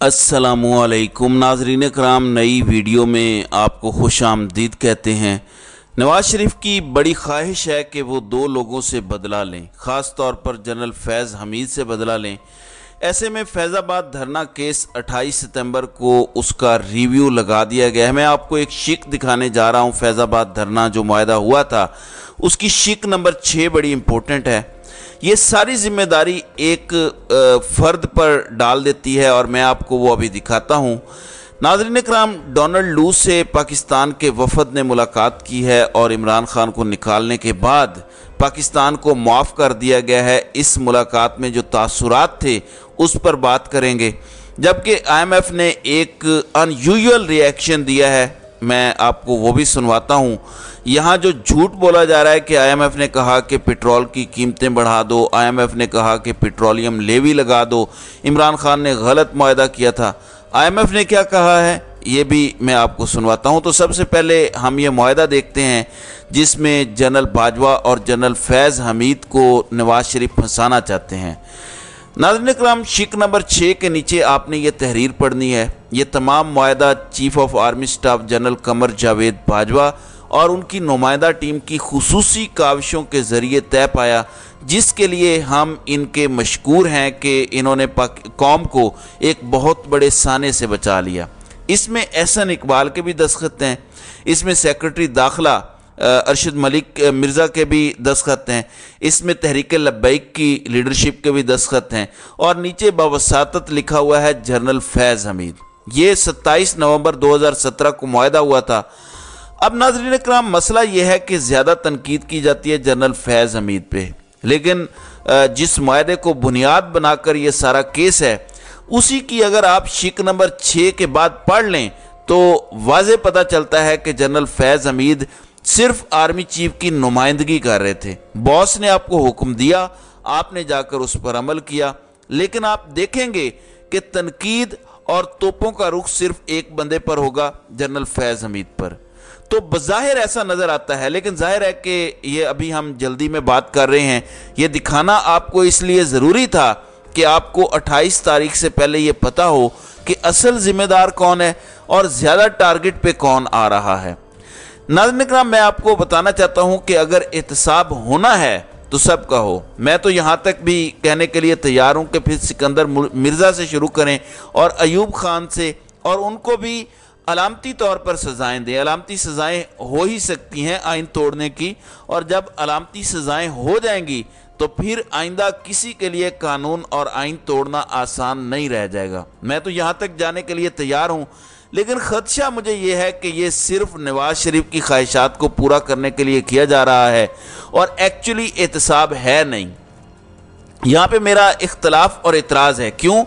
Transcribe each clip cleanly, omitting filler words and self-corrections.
अस्सलामुअलैकुम नाज़रीन कराम, नई वीडियो में आपको खुश आमदीद कहते हैं। नवाज शरीफ की बड़ी ख्वाहिश है कि वो दो लोगों से बदला लें, ख़ास तौर पर जनरल फैज़ हमीद से बदला लें। ऐसे में फैज़ाबाद धरना केस 28 सितंबर को उसका रिव्यू लगा दिया गया है। मैं आपको एक शिक दिखाने जा रहा हूँ। फैज़ाबाद धरना जो मुआहदा हुआ था उसकी शिक नंबर 6 बड़ी इम्पोर्टेंट है। ये सारी जिम्मेदारी एक फ़र्द पर डाल देती है और मैं आपको वो अभी दिखाता हूँ। नाज़रीन कराम, डोनाल्ड लू से पाकिस्तान के वफद ने मुलाकात की है और इमरान खान को निकालने के बाद पाकिस्तान को माफ़ कर दिया गया है। इस मुलाकात में जो तासुरात थे उस पर बात करेंगे, जबकि IMF ने एक अनयूजुअल रिएक्शन दिया है। मैं आपको वो भी सुनवाता हूँ। यहाँ जो झूठ बोला जा रहा है कि IMF ने कहा कि पेट्रोल की कीमतें बढ़ा दो, IMF ने कहा कि पेट्रोलियम लेवी लगा दो, इमरान खान ने गलत मुआहदा किया था। IMF ने क्या कहा है ये भी मैं आपको सुनवाता हूँ। तो सबसे पहले हम ये मुआहदा देखते हैं जिसमें जनरल बाजवा और जनरल फैज़ हमीद को नवाज शरीफ फंसाना चाहते हैं। नाज़रीन कराम, शिक नंबर 6 के नीचे आपने ये तहरीर पढ़नी है। ये तमाम मुआहदा chief of army staff general Qamar Javed Bajwa और उनकी नुमाइंदा टीम की खुसूसी काविशों के ज़रिए तय पाया, जिसके लिए हम इनके मशकूर हैं कि इन्होंने कौम को एक बहुत बड़े साने से बचा लिया। इसमें एहसन इकबाल के भी दस्तखत हैं, इसमें सेक्रेटरी दाखिला अरशद मलिक मिर्ज़ा के भी दस्तखत हैं, इसमें तहरीक लब्बैक की लीडरशिप के भी दस्तखत हैं और नीचे बावसातत लिखा हुआ है जनरल फैज़ हमीद। ये 27 नवंबर 2017 को मुआहदा हुआ था। अब नाज़रीन कराम, मसला यह है कि ज़्यादा तनकीद की जाती है जनरल फैज़ हमीद पे, लेकिन जिस मुआहदे को बुनियाद बनाकर ये सारा केस है उसी की अगर आप शिक नंबर 6 के बाद पढ़ लें तो वाज़े पता चलता है कि जनरल फैज़ हमीद सिर्फ आर्मी चीफ की नुमाइंदगी कर रहे थे। बॉस ने आपको हुक्म दिया, आपने जाकर उस पर अमल किया, लेकिन आप देखेंगे कि तनकीद और तोपों का रुख सिर्फ एक बंदे पर होगा, जनरल फैज़ हमीद पर। तो बज़ाहिर ऐसा नज़र आता है, लेकिन जाहिर है कि ये अभी हम जल्दी में बात कर रहे हैं। ये दिखाना आपको इसलिए ज़रूरी था कि आपको 28 तारीख से पहले ये पता हो कि असल ज़िम्मेदार कौन है और ज़्यादा टारगेट पे कौन आ रहा है। नाज़रीन कराम, मैं आपको बताना चाहता हूं कि अगर एहतसाब होना है तो सबका हो। मैं तो यहां तक भी कहने के लिए तैयार हूं कि फिर सिकंदर मिर्ज़ा से शुरू करें और अयूब खान से, और उनको भी अलामती तौर पर सज़ाएं दें। अलामती सज़ाएं हो ही सकती हैं आइन तोड़ने की, और जब अलामती सज़ाएं हो जाएंगी तो फिर आइंदा किसी के लिए कानून और आइन तोड़ना आसान नहीं रह जाएगा। मैं तो यहाँ तक जाने के लिए तैयार हूँ, लेकिन ख़दशा मुझे ये है कि ये सिर्फ नवाज शरीफ की ख्वाहिशात को पूरा करने के लिए किया जा रहा है और एक्चुअली एहतसाब है नहीं। यहाँ पे मेरा इख्तलाफ और इतराज़ है। क्यों?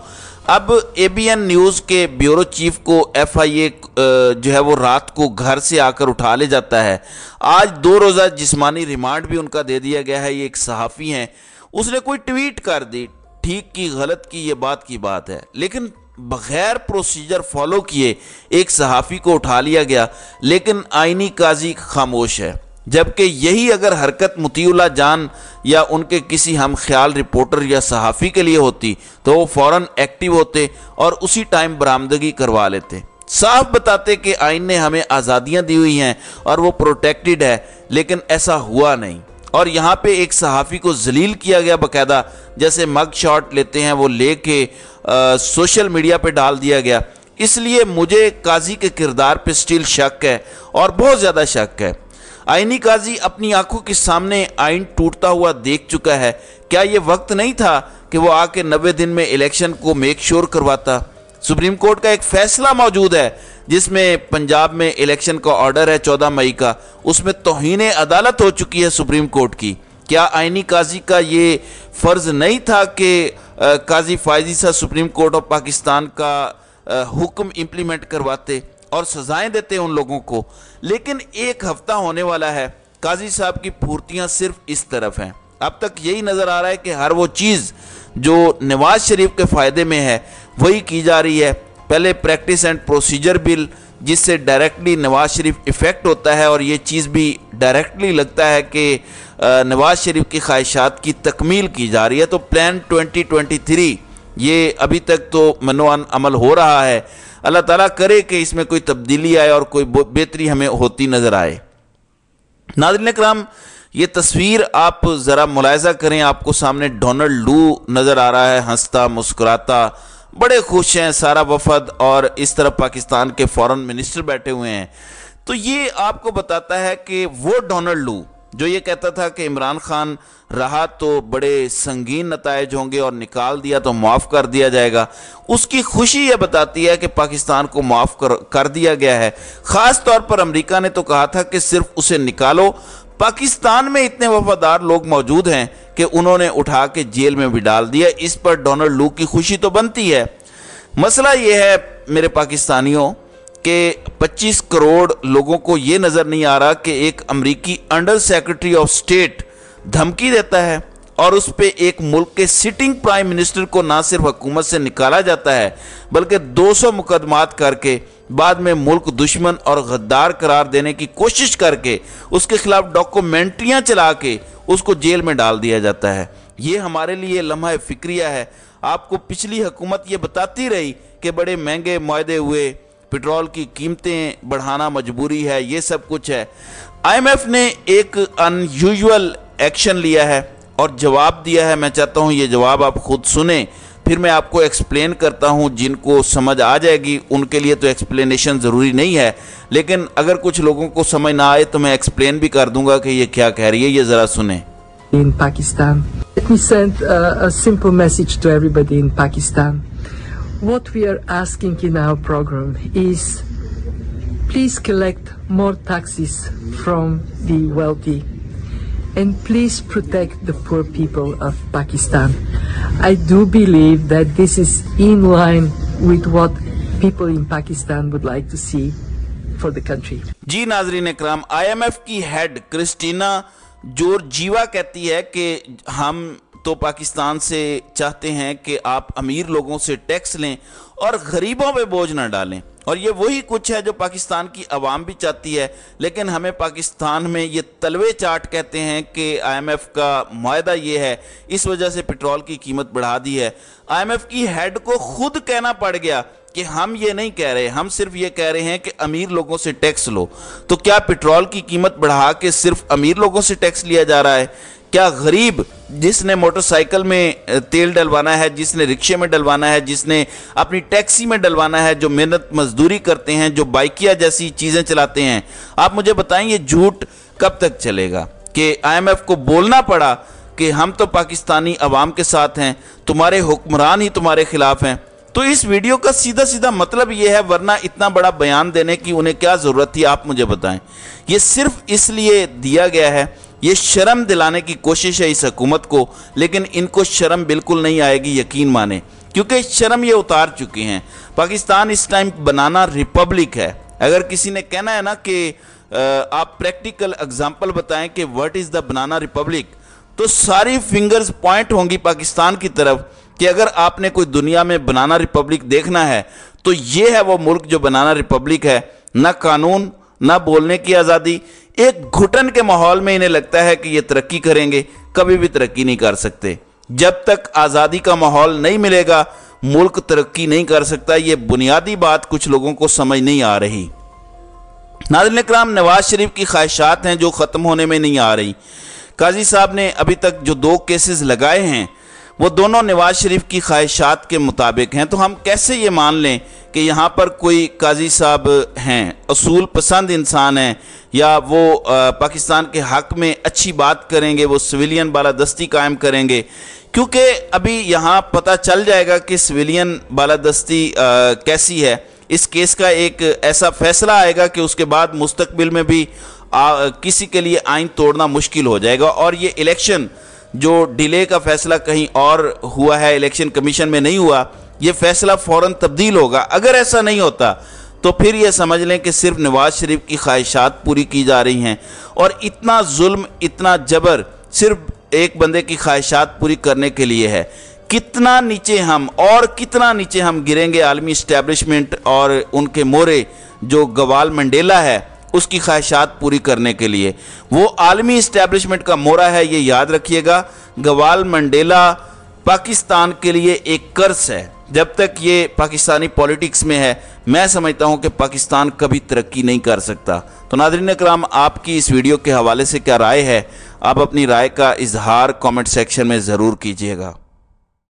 अब ABN न्यूज़ के ब्यूरो चीफ को FIA जो है वो रात को घर से आकर उठा ले जाता है। आज 2 रोज़ा जिस्मानी रिमांड भी उनका दे दिया गया है। ये एक सहाफ़ी हैं, उसने कोई ट्वीट कर दी, ठीक की गलत की ये बात की बात है, लेकिन बग़ैर प्रोसीजर फॉलो किए एक सहाफ़ी को उठा लिया गया, लेकिन आइनी काजी खामोश है। जबकि यही अगर हरकत मुतीउल्लाह जान या उनके किसी हम ख्याल रिपोर्टर या सहाफ़ी के लिए होती तो वो फ़ौरन एक्टिव होते और उसी टाइम बरामदगी करवा लेते, साफ बताते कि आइन ने हमें आज़ादियाँ दी हुई हैं और वो प्रोटेक्टेड है, लेकिन ऐसा हुआ नहीं। और यहाँ पे एक सहाफ़ी को जलील किया गया बाकायदा, जैसे मग शॉट लेते हैं वो लेके सोशल मीडिया पे डाल दिया गया। इसलिए मुझे काजी के किरदार पे स्टिल शक है और बहुत ज़्यादा शक है। आइनी काजी अपनी आंखों के सामने आइन टूटता हुआ देख चुका है। क्या ये वक्त नहीं था कि वो आके 90 दिन में इलेक्शन को मेक श्योर करवाता? सुप्रीम कोर्ट का एक फैसला मौजूद है जिसमें पंजाब में इलेक्शन का ऑर्डर है 14 मई का, उसमें तौहीन अदालत हो चुकी है सुप्रीम कोर्ट की। क्या आइनी काजी का ये फ़र्ज़ नहीं था कि काजी फायजी साहब सुप्रीम कोर्ट ऑफ पाकिस्तान का हुक्म इम्प्लीमेंट करवाते और सजाएं देते उन लोगों को? लेकिन एक हफ्ता होने वाला है, काजी साहब की फुर्तियां सिर्फ इस तरफ हैं। अब तक यही नज़र आ रहा है कि हर वो चीज़ जो नवाज शरीफ के फ़ायदे में है वही की जा रही है। पहले प्रैक्टिस एंड प्रोसीजर बिल, जिससे डायरेक्टली नवाज शरीफ इफ़ेक्ट होता है और ये चीज़ भी डायरेक्टली लगता है कि नवाज शरीफ की ख्वाहिशात की तकमील की जा रही है। तो प्लान 2023 یہ ابھی تک تو منوان عمل ہو رہا ہے. اللہ تعالیٰ کرے کہ اس میں کوئی تبدیلی آئے اور کوئی بہتری ہمیں ہوتی نظر آئے. ناظرین کرام، یہ تصویر آپ ذرا ملاحظہ کریں. آپ کو سامنے ڈونلڈ لو نظر آ رہا ہے، ہنستا مسکراتا، بڑے خوش ہیں سارا وفد، اور اس طرف پاکستان کے فورن منسٹر بیٹھے ہوئے ہیں. تو یہ آپ کو بتاتا ہے کہ وہ ڈونلڈ لو جو یہ کہتا تھا کہ عمران خان رہا تو بڑے سنگین نتائج ہوں گے اور نکال دیا تو معاف کر دیا جائے گا، اس کی خوشی یہ بتاتی ہے کہ پاکستان کو معاف کر دیا گیا ہے. خاص طور پر امریکہ نے تو کہا تھا کہ صرف اسے نکالو. پاکستان میں اتنے وفادار لوگ موجود ہیں کہ انہوں نے اٹھا کے جیل میں بھی ڈال دیا. اس پر ڈونلڈ لو کی خوشی تو بنتی ہے. مسئلہ یہ ہے میرے پاکستانیوں کہ 25 کروڑ لوگوں کو یہ نظر نہیں آ رہا کہ ایک امریکی انڈر سیکرٹری آف اسٹیٹ دھمکی دیتا ہے اور اس پہ ایک ملک کے سٹنگ پرائم منسٹر کو نہ صرف حکومت سے نکالا جاتا ہے بلکہ 200 مقدمات کر کے بعد میں ملک دشمن اور غدار قرار دینے کی کوشش کر کے اس کے خلاف ڈاکومنٹریاں چلا کے اس کو جیل میں ڈال دیا جاتا ہے. یہ ہمارے لیے لمحہ فکریہ ہے. آپ کو پچھلی حکومت یہ بتاتی رہی کہ بڑے مہنگے معاہدے ہوئے، پیٹرول کی قیمتیں بڑھانا مجبوری ہے، یہ سب کچھ ہے. آئی ایم ایف نے ایک ان یوزول ایکشن لیا ہے اور جواب دیا ہے. میں چاہتا ہوں یہ جواب آپ خود سنیں، پھر میں آپ کو ایکسپلین کرتا ہوں. جن کو سمجھ آ جائے گی ان کے لیے تو ایکسپلینیشن ضروری نہیں ہے، لیکن اگر کچھ لوگوں کو سمجھ نہ آئے تو میں ایکسپلین بھی کر دوں گا کہ یہ کیا کہہ رہی ہے. یہ ذرا سنیں. In Pakistan, let me send a simple message to everybody in Pakistan. What we are asking in our program is, please collect more taxes from the wealthy and please protect the poor people of Pakistan. I do believe that this is in line with what people in Pakistan would like to see for the country. جی ناظرین اکرام، I am F کی head Christina جورجیوا کہتی ہے کہ ہم تو پاکستان سے چاہتے ہیں کہ آپ امیر لوگوں سے ٹیکس لیں اور غریبوں پہ بوجھ نہ ڈالیں، اور یہ وہی کچھ ہے جو پاکستان کی عوام بھی چاہتی ہے. لیکن ہمیں پاکستان میں یہ تلوے چاٹ کہتے ہیں کہ آئی ایم ایف کا معاہدہ یہ ہے، اس وجہ سے پیٹرول کی قیمت بڑھا دی ہے. آئی ایم ایف کی ہیڈ کو خود کہنا پڑ گیا کہ ہم یہ نہیں کہہ رہے، ہم صرف یہ کہہ رہے ہیں کہ امیر لوگوں سے ٹیکس لو. تو کیا پیٹرول کی قیمت بڑھا کے صرف امیر لوگوں سے ٹیکس لیا جا رہا ہے؟ کیا غریب جس نے موٹر سائیکل میں تیل ڈلوانا ہے، جس نے رکشے میں ڈلوانا ہے، جس نے اپنی ٹیکسی میں ڈلوانا ہے، جو محنت مزدوری کرتے ہیں، جو بائکیا جیسی چیزیں چلاتے ہیں، آپ مجھے بتائیں یہ جھوٹ کب تک چلے گا کہ آئی ایم ایف کو بولنا پڑا کہ ہم تو پاکستانی عوام کے ساتھ ہیں، تمہارے حکمران ہی تمہارے خلاف ہیں؟ تو اس ویڈیو کا سیدھا مطلب یہ ہے، ورنہ اتنا بڑا بیان دینے کی انہیں کیا ضرورت تھی، آپ مجھے بتائیں. یہ صرف اس لیے دیا گیا ہے، یہ شرم دلانے کی کوشش ہے اس حکومت کو، لیکن ان کو شرم بالکل نہیں آئے گی، یقین مانیں، کیونکہ شرم یہ اتار چکے ہیں. پاکستان اس ٹائم بنانا ریپبلک ہے. اگر کسی نے کہنا ہے نا کہ آپ پریکٹیکل اگزامپل بتائیں کہ what is the banana republic, تو ساری فنگرز پوائنٹ ہوں گی پاکستان کی طرف کہ اگر آپ نے کوئی دنیا میں بنانا ریپبلک دیکھنا ہے تو یہ ہے وہ ملک جو بنانا ریپبلک ہے. نہ قانون، نہ بولنے کی آزادی. ایک گھٹن کے ماحول میں انہیں لگتا ہے کہ یہ ترقی کریں گے، کبھی بھی ترقی نہیں کر سکتے. جب تک آزادی کا ماحول نہیں ملے گا ملک ترقی نہیں کر سکتا. یہ بنیادی بات کچھ لوگوں کو سمجھ نہیں آ رہی. ناظرین اکرام، نواز شریف کی خواہشات ہیں جو ختم ہونے میں نہیں آ رہی. قاضی صاحب نے ابھی تک جو 2 کیسز لگائے ہیں وہ دونوں نواز شریف کی خواہشات کے مطابق ہیں. تو ہم کیسے یہ مان لیں کہ یہاں پر کوئی قاضی صاحب ہیں، اصول پسند انسان ہیں، یا وہ پاکستان کے حق میں اچھی بات کریں گے، وہ سویلین بالادستی قائم کریں گے؟ کیونکہ ابھی یہاں پتہ چل جائے گا کہ سویلین بالادستی کیسی ہے. اس کیس کا ایک ایسا فیصلہ آئے گا کہ اس کے بعد مستقبل میں بھی کسی کے لیے آئین توڑنا مشکل ہو جائے گا. اور یہ الیکشن جو ڈیلے کا فیصلہ کہیں اور ہوا ہے، الیکشن کمیشن میں نہیں ہوا، یہ فیصلہ فوراً تبدیل ہوگا. اگر ایسا نہیں ہوتا تو پھر یہ سمجھ لیں کہ صرف نواز شریف کی خواہشات پوری کی جا رہی ہیں، اور اتنا ظلم، اتنا جبر صرف ایک بندے کی خواہشات پوری کرنے کے لیے ہے. کتنا نیچے ہم گریں گے عالمی اسٹیبلشمنٹ اور ان کے مورے جو گوال منڈیلا ہے اس کی خواہشات پوری کرنے کے لیے. وہ عالمی اسٹیبلشمنٹ کا مورا ہے، یہ یاد رکھیے گا. گوال منڈیلا पाकिस्तान के लिए एक कर्ज है। जब तक ये पाकिस्तानी पॉलिटिक्स में है, मैं समझता हूं कि पाकिस्तान कभी तरक्की नहीं कर सकता। तो नाज़रीन इकराम, आपकी इस वीडियो के हवाले से क्या राय है? आप अपनी राय का इजहार कमेंट सेक्शन में ज़रूर कीजिएगा।